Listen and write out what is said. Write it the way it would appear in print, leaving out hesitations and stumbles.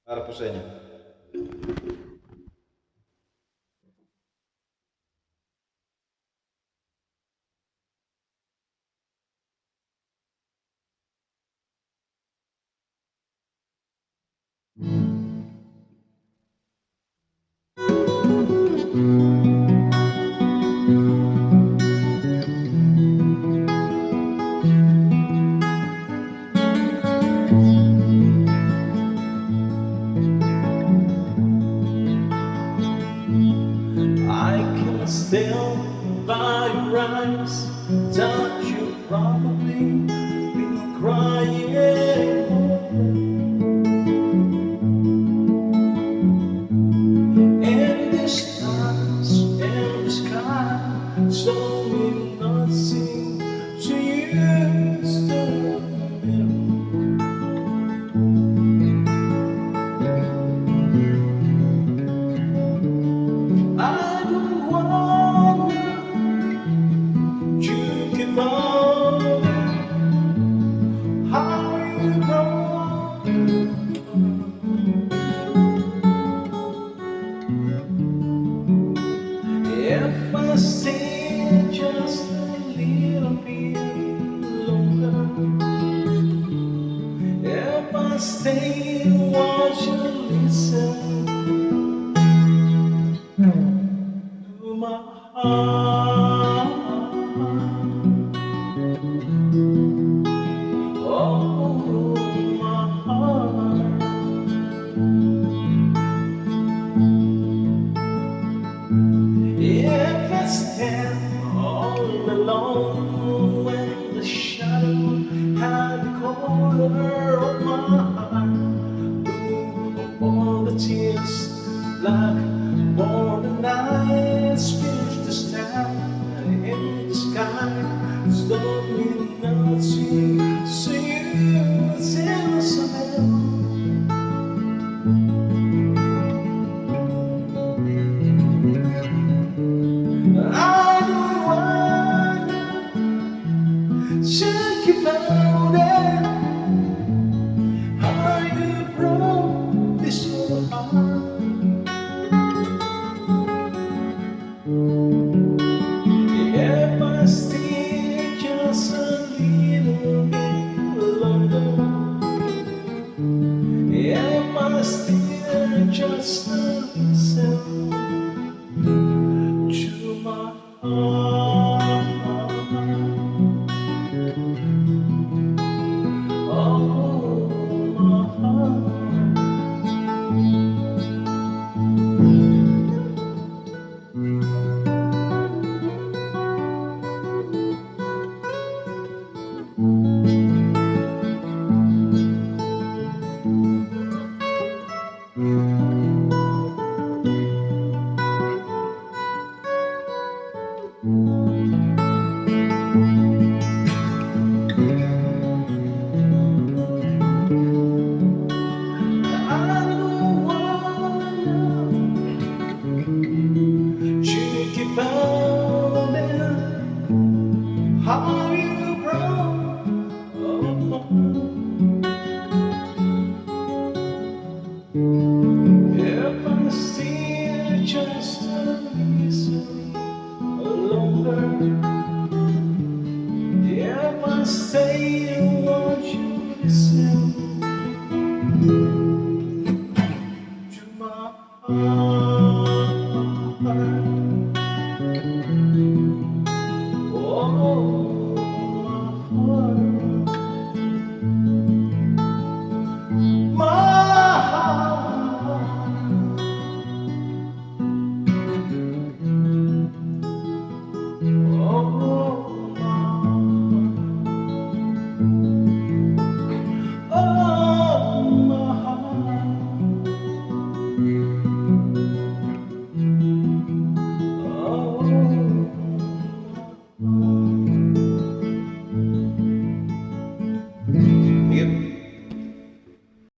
Арпушение. I can still by your eyes that you probably be crying. And the stars in the sky so mean nothing to you still. I don't want you to keep on how you grow. If I stay just a little bit longer, if I stay, won't you listen to my heart? Oh, my heart. If I stand all alone when the shadow had the corner of my heart, all the tears like born nights finish the stand in the sky, slowly nothing. See you till something. I don't want to keep about it. How you broke this whole heart. If I stay just a little bit longer, if I stay just a listen to my heart. Oh, my heart. I don't want you keep on how you broke. Oh,